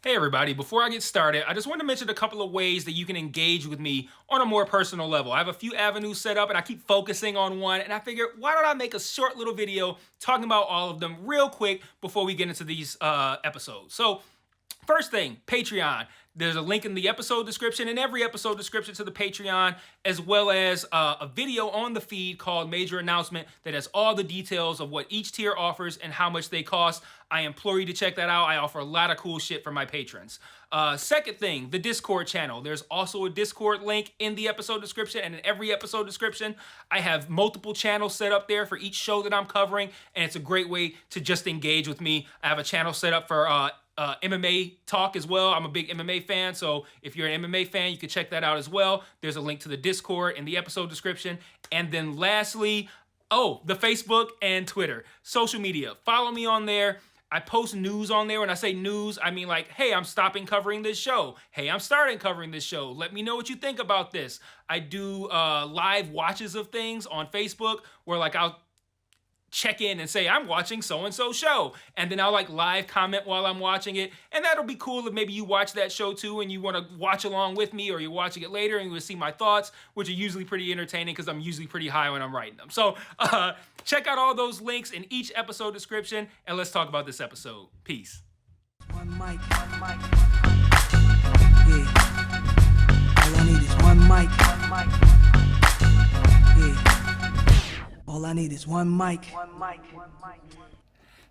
Hey everybody, before I get started, I just want to mention a couple of ways that you can engage with me on a more personal level. I have a few avenues set up and I keep focusing on one, and I figured why don't I make a short little video talking about all of them real quick before we get into these episodes. So first thing, Patreon. There's a link in the episode description and every episode description to the Patreon, as well as a video on the feed called Major Announcement that has all the details of what each tier offers and how much they cost. I implore you to check that out. I offer a lot of cool shit for my patrons. Second thing, the Discord channel. There's also a Discord link in the episode description and in every episode description. I have multiple channels set up there for each show that I'm covering, and it's a great way to just engage with me. I have a channel set up for MMA talk as well. I'm a big MMA fan, so if you're an MMA fan, you can check that out as well. There's a link to the Discord in the episode description. And then lastly, the Facebook and Twitter. Social media. Follow me on there. I post news on there. When I say news, I mean like, hey, I'm stopping covering this show. Hey, I'm starting covering this show. Let me know what you think about this. I do live watches of things on Facebook where like I'll check in and say I'm watching so-and-so show, and then I'll like live comment while I'm watching it, and that'll be cool if maybe you watch that show too and you want to watch along with me, or you're watching it later and you will see my thoughts, which are usually pretty entertaining because I'm usually pretty high when I'm writing them. So check out all those links in each episode description, and let's talk about this episode. Peace. One mic. Yeah. All I need is one mic. Yeah. All I need is one mic.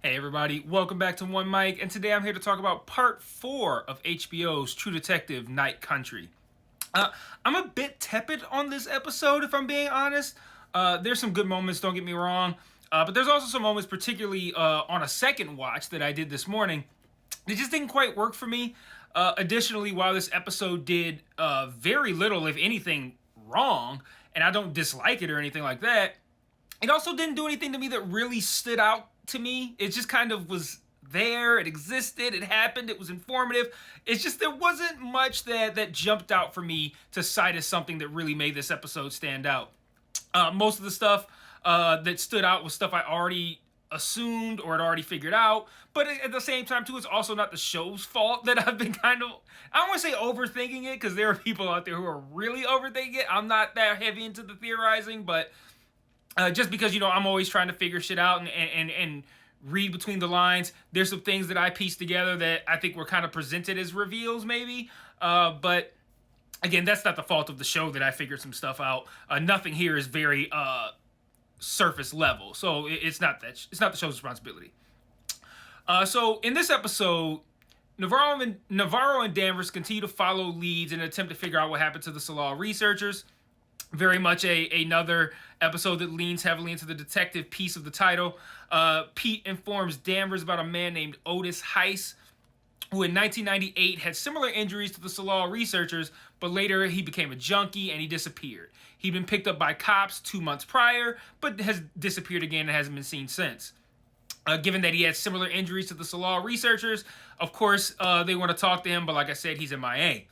Hey everybody, welcome back to One Mic, and today I'm here to talk about part 4 of HBO's True Detective Night Country. I'm a bit tepid on this episode, if I'm being honest. There's some good moments, don't get me wrong, but there's also some moments, particularly on a second watch that I did this morning, that just didn't quite work for me. Additionally, while this episode did very little, if anything, wrong, and I don't dislike it or anything like that, it also didn't do anything to me that really stood out to me. It just kind of was there, it existed, it happened, it was informative. It's just there wasn't much that jumped out for me to cite as something that really made this episode stand out. Most of the stuff that stood out was stuff I already assumed or had already figured out, but at the same time too, it's also not the show's fault that I've been kind of, I don't want to say overthinking it, because there are people out there who are really overthinking it. I'm not that heavy into the theorizing, but just because, you know, I'm always trying to figure shit out and read between the lines, there's some things that I pieced together that I think were kind of presented as reveals maybe. But again, that's not the fault of the show that I figured some stuff out. Nothing here is very surface level. So it's not the show's responsibility. So in this episode, Navarro and Danvers continue to follow leads in an attempt to figure out what happened to the Salal researchers. Very much another episode that leans heavily into the detective piece of the title. Pete informs Danvers about a man named Otis Heidz, who in 1998 had similar injuries to the Salal researchers, but later he became a junkie and he disappeared. He'd been picked up by cops 2 months prior, but has disappeared again and hasn't been seen since. Given that he had similar injuries to the Salal researchers, of course, they want to talk to him, but like I said, he's MIA.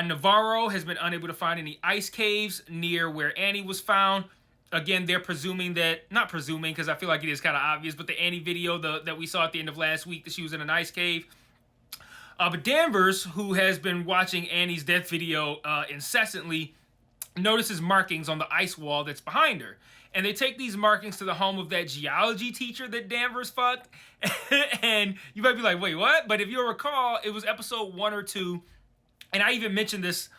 Navarro has been unable to find any ice caves near where Annie was found. Again, they're presuming that, not presuming because I feel like it is kind of obvious, but the Annie video that we saw at the end of last week that she was in an ice cave. But Danvers, who has been watching Annie's death video incessantly, notices markings on the ice wall that's behind her. And they take these markings to the home of that geology teacher that Danvers fucked. And you might be like, wait, what? But if you'll recall, it was episode 1 or 2. And I even mentioned this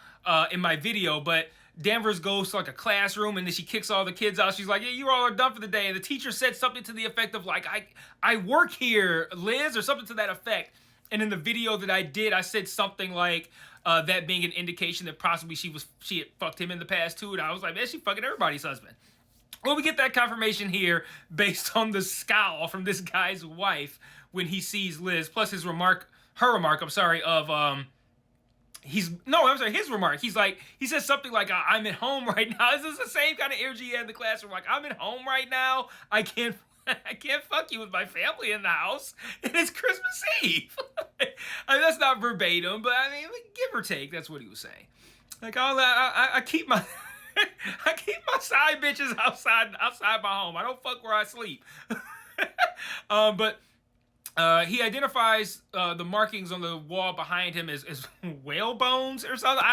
in my video, but Danvers goes to like a classroom and then she kicks all the kids out. She's like, yeah, you all are done for the day. And the teacher said something to the effect of like, I work here, Liz, or something to that effect. And in the video that I did, I said something like that being an indication that possibly she had fucked him in the past too. And I was like, man, she fucking everybody's husband. Well, we get that confirmation here based on the scowl from this guy's wife when he sees Liz, plus his remark of, his remark. He says something like, I'm at home right now. Is this the same kind of energy he had in the classroom? Like, I'm at home right now. I can't fuck you with my family in the house. And it's Christmas Eve. I mean, that's not verbatim, but I mean, give or take, that's what he was saying. Like, I keep my I keep my side bitches outside my home. I don't fuck where I sleep. But He identifies the markings on the wall behind him as whale bones or something.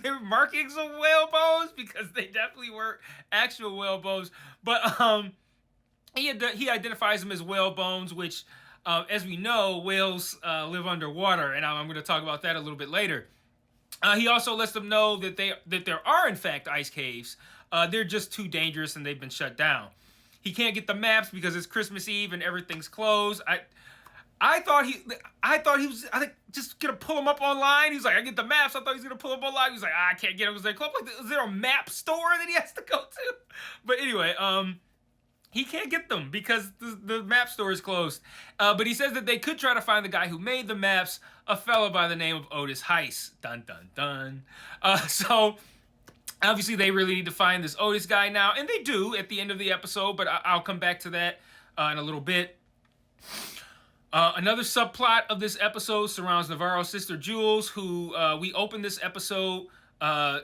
They were markings of whale bones because they definitely were actual whale bones. But he identifies them as whale bones, which, as we know, whales live underwater, and I'm going to talk about that a little bit later. He also lets them know that there are in fact ice caves. They're just too dangerous and they've been shut down. He can't get the maps because it's Christmas Eve and everything's closed. I thought he was just gonna pull them up online. He's like, I get the maps. I thought he was gonna pull them online. He's like, I can't get them because they're closed. Like, is there a map store that he has to go to? But anyway, he can't get them because the map store is closed. But he says that they could try to find the guy who made the maps, a fellow by the name of Otis Heidz. Dun dun dun. So obviously they really need to find this Otis guy now, and they do at the end of the episode, but I'll come back to that in a little bit. Another subplot of this episode surrounds Navarro's sister Jules, who we open this episode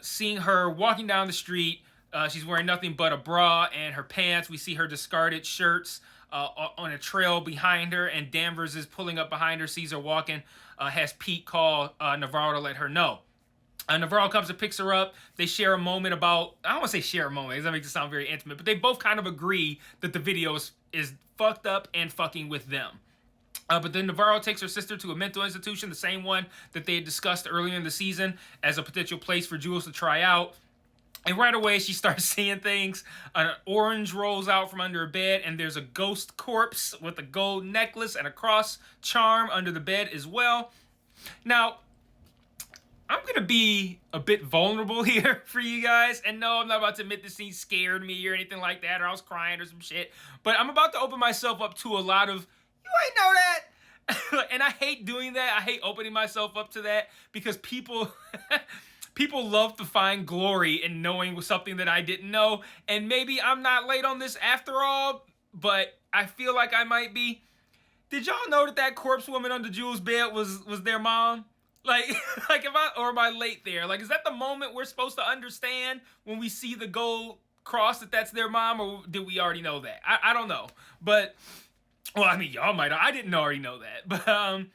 seeing her walking down the street. She's wearing nothing but a bra and her pants. We see her discarded shirts on a trail behind her, and Danvers is pulling up behind her, sees her walking, has Pete call Navarro to let her know. Navarro comes and picks her up. They share a moment about, I don't want to say share a moment, because that makes it sound very intimate, but they both kind of agree that the video is fucked up and fucking with them. But then Navarro takes her sister to a mental institution, the same one that they had discussed earlier in the season, as a potential place for Jules to try out. And right away, she starts seeing things. An orange rolls out from under her bed, and there's a ghost corpse with a gold necklace and a cross charm under the bed as well. Now, I'm going to be a bit vulnerable here for you guys. And no, I'm not about to admit this scene scared me or anything like that, or I was crying or some shit. But I'm about to open myself up to a lot of, you ain't know that. And I hate doing that. I hate opening myself up to that because people love to find glory in knowing something that I didn't know. And maybe I'm not late on this after all, but I feel like I might be. Did y'all know that corpse woman under Jules' bed was their mom? Like am I late there? Like, is that the moment we're supposed to understand when we see the gold cross that that's their mom, or did we already know that? I don't know. But, well, I mean, y'all might. I didn't already know that.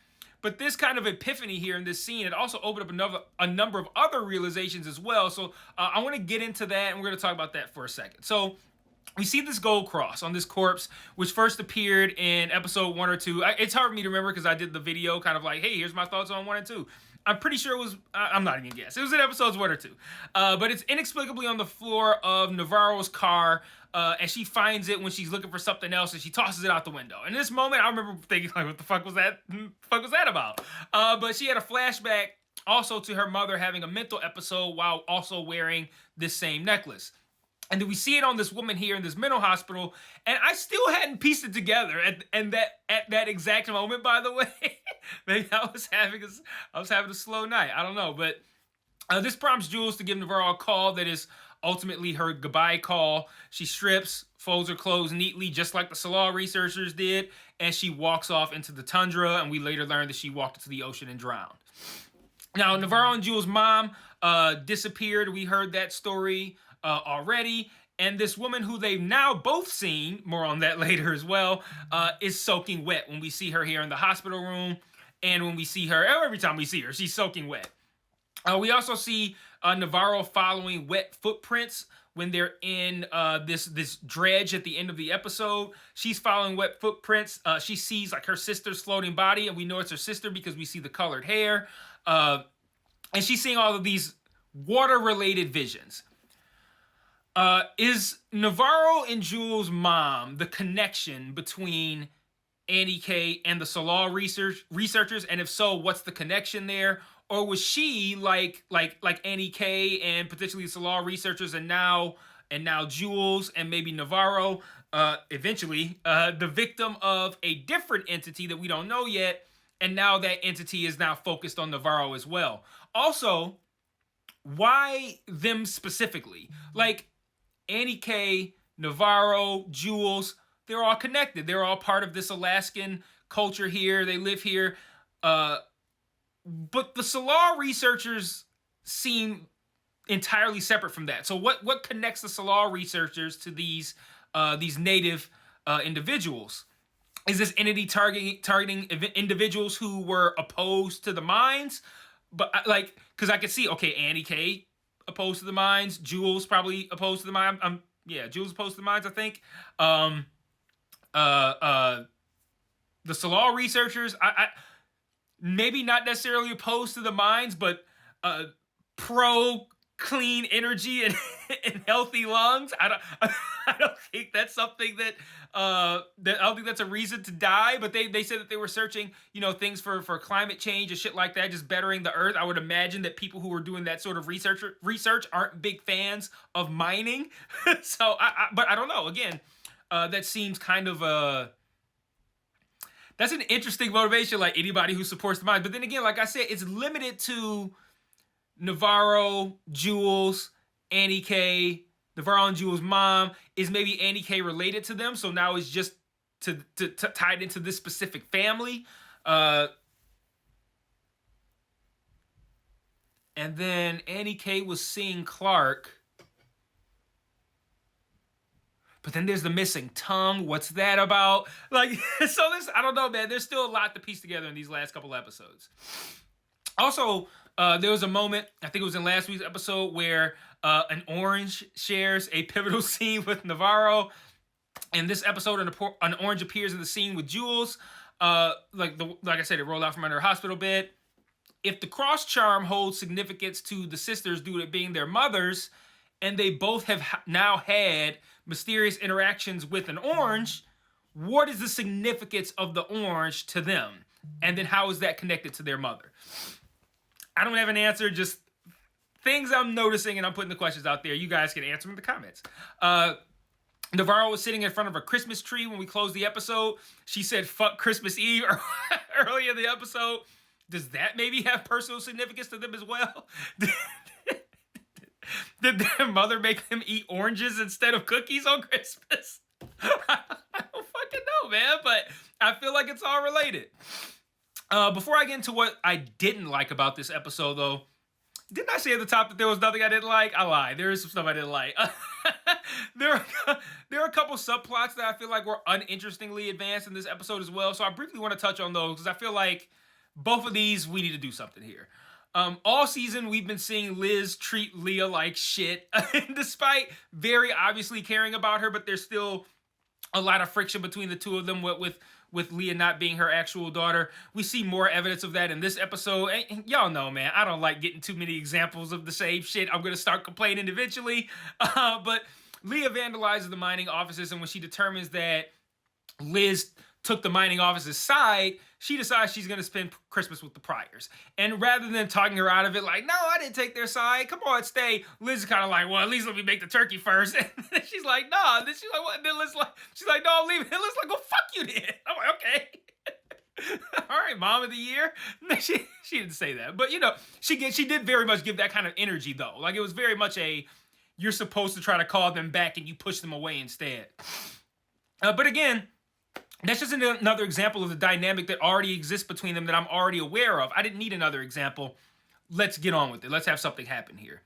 But this kind of epiphany here in this scene, it also opened up a number of other realizations as well. So I want to get into that, and we're going to talk about that for a second. So we see this gold cross on this corpse, which first appeared in episode 1 or 2. It's hard for me to remember because I did the video kind of like, hey, here's my thoughts on 1 and 2. I'm pretty sure it was, I'm not even gonna guess. It was in episodes 1 or 2. But it's inexplicably on the floor of Navarro's car, and she finds it when she's looking for something else, and she tosses it out the window. And in this moment, I remember thinking, like, what the fuck was that? About? But she had a flashback also to her mother having a mental episode while also wearing this same necklace. And then we see it on this woman here in this mental hospital, and I still hadn't pieced it together at that exact moment. By the way, maybe I was having a slow night. I don't know, but this prompts Jules to give Navarro a call that is ultimately her goodbye call. She strips, folds her clothes neatly, just like the Salah researchers did, and she walks off into the tundra. And we later learn that she walked into the ocean and drowned. Now, Navarro and Jules' mom disappeared. We heard that story already, and this woman who they've now both seen, more on that later as well, is soaking wet when we see her here in the hospital room, and when we see her, every time we see her, she's soaking wet. We also see Navarro following wet footprints when they're in this dredge at the end of the episode. She's following wet footprints. She sees like her sister's floating body, and we know it's her sister because we see the colored hair, and she's seeing all of these water-related visions. Is Navarro and Jules' mom the connection between Annie K and the Salah researchers? And if so, what's the connection there? Or was she like Annie K and potentially the Salah researchers, and now Jules and maybe Navarro, eventually, the victim of a different entity that we don't know yet, and now that entity is now focused on Navarro as well. Also, why them specifically? Like, Annie K, Navarro, Jules, they're all connected. They're all part of this Alaskan culture here. They live here. But the Salah researchers seem entirely separate from that. So what connects the Salah researchers to these native individuals? is this entity targeting individuals who were opposed to the mines? But like, because I could see, okay, Annie K opposed to the mines, Jules probably opposed to the mines. Yeah, Jules opposed to the mines, I think. The Salal researchers, I maybe not necessarily opposed to the mines, but pro clean energy and, and healthy lungs. I don't think that's something that I don't think that's a reason to die. But they said that they were searching, things for climate change and shit like that, just bettering the earth. I would imagine that people who are doing that sort of research aren't big fans of mining. So but I don't know. Again, that seems kind of that's an interesting motivation, like anybody who supports the mines. But then again, like I said, it's limited to Navarro, Jules, Annie K. Navarro and Jules' mom. Is maybe Annie K related to them? So now it's just tied into this specific family. And then Annie K was seeing Clark. But then there's the missing tongue. What's that about? Like, so this, I don't know, man. There's still a lot to piece together in these last couple episodes. Also, there was a moment, I think it was in last week's episode, where an orange shares a pivotal scene with Navarro. In this episode, an orange appears in the scene with Jules. Like I said, it rolled out from under a hospital bed. If the cross charm holds significance to the sisters due to it being their mothers, and they both have now had mysterious interactions with an orange, what is the significance of the orange to them? And then how is that connected to their mother? I don't have an answer, just things I'm noticing, and I'm putting the questions out there. You guys can answer them in the comments. Navarro was sitting in front of a Christmas tree when we closed the episode. She said, "Fuck Christmas Eve," earlier in the episode. Does that maybe have personal significance to them as well? Did their mother make them eat oranges instead of cookies on Christmas? I don't fucking know, man, but I feel like it's all related. Before I get into what I didn't like about this episode, though, didn't I say at the top that there was nothing I didn't like? I lied. There is some stuff I didn't like. There are a couple subplots that I feel like were uninterestingly advanced in this episode as well, so I briefly want to touch on those because I feel like both of these, we need to do something here. All season, we've been seeing Liz treat Leah like shit, despite very obviously caring about her, but there's still a lot of friction between the two of them with Leah not being her actual daughter. We see more evidence of that in this episode. And y'all know, man, I don't like getting too many examples of the same shit. I'm going to start complaining eventually. But Leah vandalizes the mining offices, and when she determines that Liz took the mining office's side, she decides she's going to spend Christmas with the Pryors. And rather than talking her out of it, like, no, I didn't take their side. Come on, stay. Liz is kind of like, well, at least let me make the turkey first. And then she's like, nah. And then she's like, what? And then Liz like, she's like, no, I'm leaving. And Liz like, well, fuck you then. I'm like, okay. All right, mom of the year. No, she didn't say that. But, she did very much give that kind of energy, though. Like, it was very much you're supposed to try to call them back and you push them away instead. But again, that's just another example of the dynamic that already exists between them that I'm already aware of. I didn't need another example. Let's get on with it. Let's have something happen here.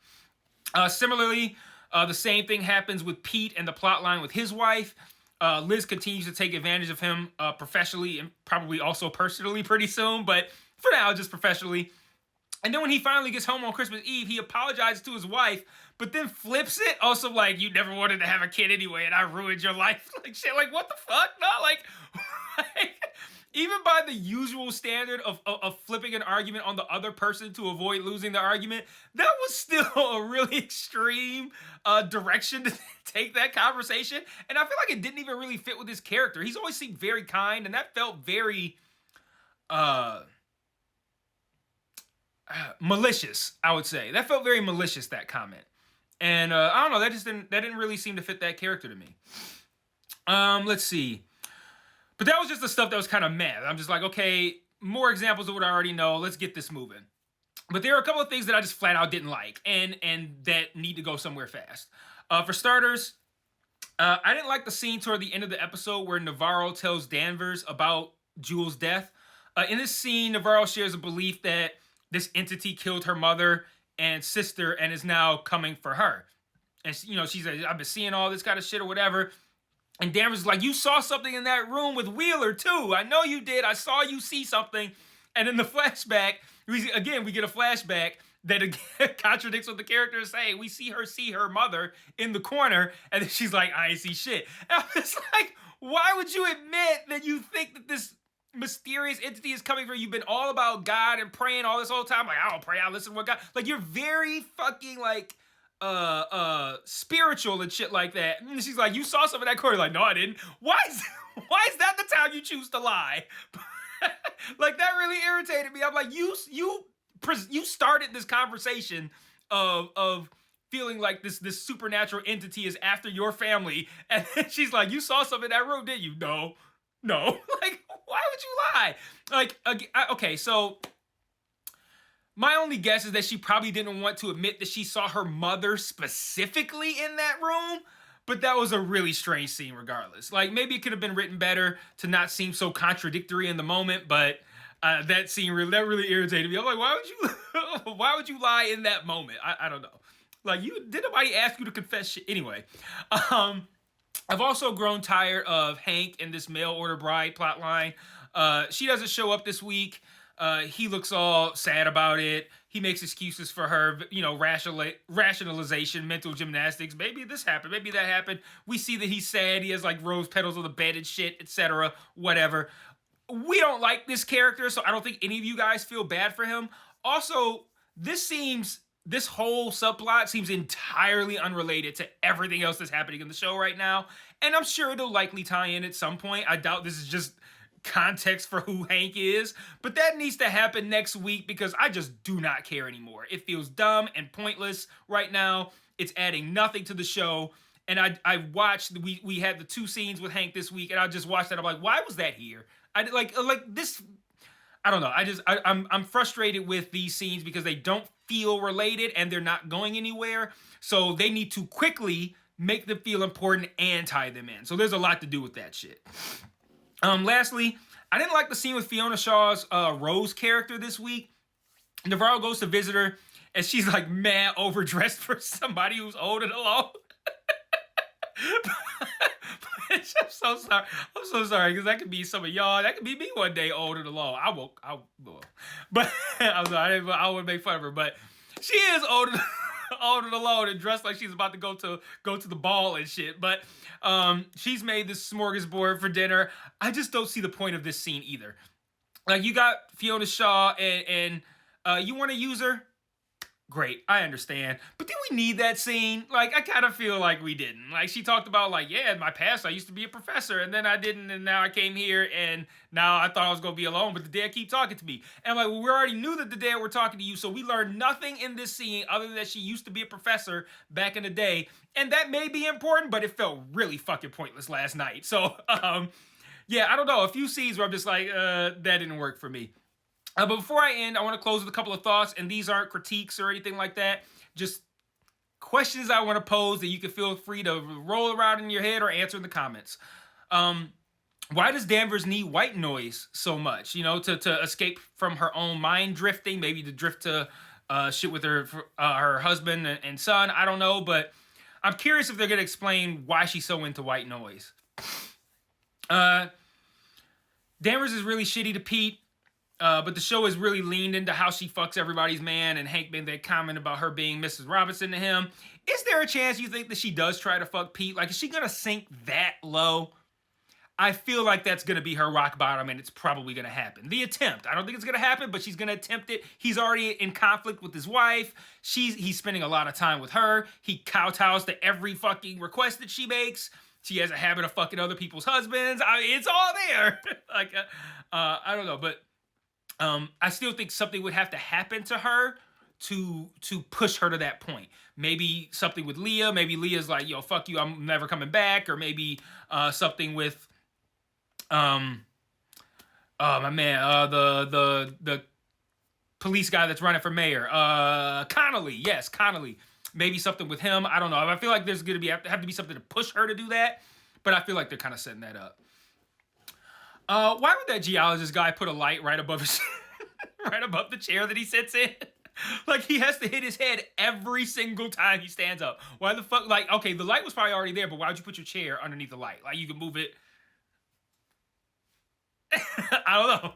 Similarly, the same thing happens with Pete and the plot line with his wife. Liz continues to take advantage of him professionally and probably also personally pretty soon, but for now, just professionally. And then when he finally gets home on Christmas Eve, he apologizes to his wife, but then flips it. Also, like, you never wanted to have a kid anyway, and I ruined your life. Like, shit, like, what the fuck? No, like even by the usual standard of flipping an argument on the other person to avoid losing the argument, that was still a really extreme direction to take that conversation. And I feel like it didn't even really fit with his character. He's always seemed very kind, and that felt very malicious, I would say. That felt very malicious, that comment. And I don't know, that didn't really seem to fit that character to me. Let's see. But that was just the stuff that was kind of mad. I'm just like, okay, more examples of what I already know. Let's get this moving. But there are a couple of things that I just flat out didn't like and that need to go somewhere fast. For starters, I didn't like the scene toward the end of the episode where Navarro tells Danvers about Jules' death. In this scene, Navarro shares a belief that this entity killed her mother and sister and is now coming for her. And, she says, I've been seeing all this kind of shit or whatever. And Danvers is like, you saw something in that room with Wheeler too. I know you did. I saw you see something. And in the flashback, we get a flashback that again contradicts what the character is saying. We see her mother in the corner, and then she's like, I ain't see shit. And I'm just like, why would you admit that you think that this mysterious entity is coming for you? You've been all about God and praying all this whole time. Like, I don't pray, I listen to what God. Like, you're very fucking like spiritual and shit like that. And she's like, you saw something in that corner. Like, no, I didn't. Why is that the time you choose to lie? Like, that really irritated me. I'm like, you started this conversation of feeling like this supernatural entity is after your family, and then she's like, you saw something in that room, didn't you? No. Like, why would you lie? Like, okay, so my only guess is that she probably didn't want to admit that she saw her mother specifically in that room. But that was a really strange scene regardless. Like, maybe it could have been written better to not seem so contradictory in the moment, but that scene really irritated me. I'm like, why would you lie in that moment? I don't know. Like, did nobody ask you to confess shit? Anyway, I've also grown tired of Hank and this mail order bride plotline. She doesn't show up this week. He looks all sad about it. He makes excuses for her, rationalization, mental gymnastics. Maybe this happened. Maybe that happened. We see that he's sad. He has like rose petals on the bed and shit, etc. Whatever. We don't like this character, so I don't think any of you guys feel bad for him. Also, this whole subplot seems entirely unrelated to everything else that's happening in the show right now. And I'm sure it'll likely tie in at some point. I doubt this is just context for who Hank is, but that needs to happen next week because I just do not care anymore. It feels dumb and pointless right now. It's adding nothing to the show. And I watched, we had the 2 scenes with Hank this week, and I just watched that. I'm like, why was that here? I like this. I don't know. I'm frustrated with these scenes because they don't feel related and they're not going anywhere. So they need to quickly make them feel important and tie them in. So there's a lot to do with that shit. Lastly, I didn't like the scene with Fiona Shaw's Rose character this week. Navarro goes to visit her, and she's like mad overdressed for somebody who's old and alone. I'm so sorry, because that could be some of y'all. That could be me one day, old and alone. I will. But I'm sorry, I wouldn't make fun of her. But she is old and alone and dressed like she's about to go to the ball and shit. But she's made this smorgasbord for dinner. I just don't see the point of this scene either. Like, you got Fiona Shaw and you want to use her? Great, I understand. But did we need that scene? Like, I kind of feel like we didn't. Like, she talked about, like, yeah, in my past, I used to be a professor, and then I didn't, and now I came here, and now I thought I was going to be alone, but the dad keep talking to me. And I'm like, well, we already knew that the dad were talking to you, so we learned nothing in this scene other than that she used to be a professor back in the day. And that may be important, but it felt really fucking pointless last night. So, yeah, I don't know. A few scenes where I'm just like, that didn't work for me. But before I end, I want to close with a couple of thoughts, and these aren't critiques or anything like that. Just questions I want to pose that you can feel free to roll around in your head or answer in the comments. Why does Danvers need white noise so much? To escape from her own mind drifting, maybe to drift to shit with her husband and son. I don't know, but I'm curious if they're going to explain why she's so into white noise. Danvers is really shitty to Pete. But the show has really leaned into how she fucks everybody's man, and Hank made that comment about her being Mrs. Robinson to him. Is there a chance you think that she does try to fuck Pete? Like, is she gonna sink that low? I feel like that's gonna be her rock bottom, and it's probably gonna happen. The attempt. I don't think it's gonna happen, but she's gonna attempt it. He's already in conflict with his wife. He's spending a lot of time with her. He kowtows to every fucking request that she makes. She has a habit of fucking other people's husbands. I mean, it's all there. Like, I don't know, but I still think something would have to happen to her to push her to that point. Maybe something with Leah. Maybe Leah's like, yo, fuck you, I'm never coming back. Or maybe something with my man, the police guy that's running for mayor. Connolly. Yes, Connolly. Maybe something with him. I don't know. I feel like there's gonna have to be something to push her to do that. But I feel like they're kind of setting that up. Why would that geologist guy put a light right above his right above the chair that he sits in? Like, he has to hit his head every single time he stands up. Why the fuck? Like, okay, the light was probably already there, but why would you put your chair underneath the light? Like, you can move it. I don't know.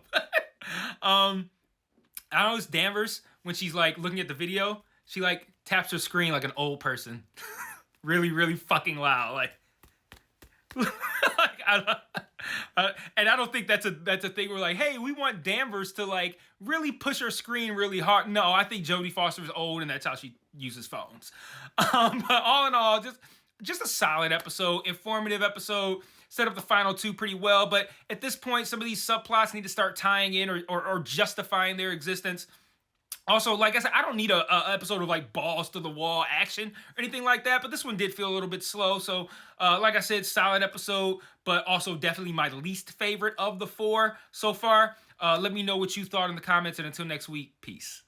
I don't know, it's Danvers, when she's like looking at the video, she like taps her screen like an old person. Really, really fucking loud. Like, and I don't think that's a thing where like, hey, we want Danvers to like really push her screen really hard. No, I think Jodie Foster is old and that's how she uses phones. But all in all, just a solid episode, informative episode. Set up the final two pretty well, but at this point, some of these subplots need to start tying in or justifying their existence. Also, like I said, I don't need a episode of like balls to the wall action or anything like that, but this one did feel a little bit slow. So, like I said, solid episode, but also definitely my least favorite of the four so far. Let me know what you thought in the comments, and until next week, peace.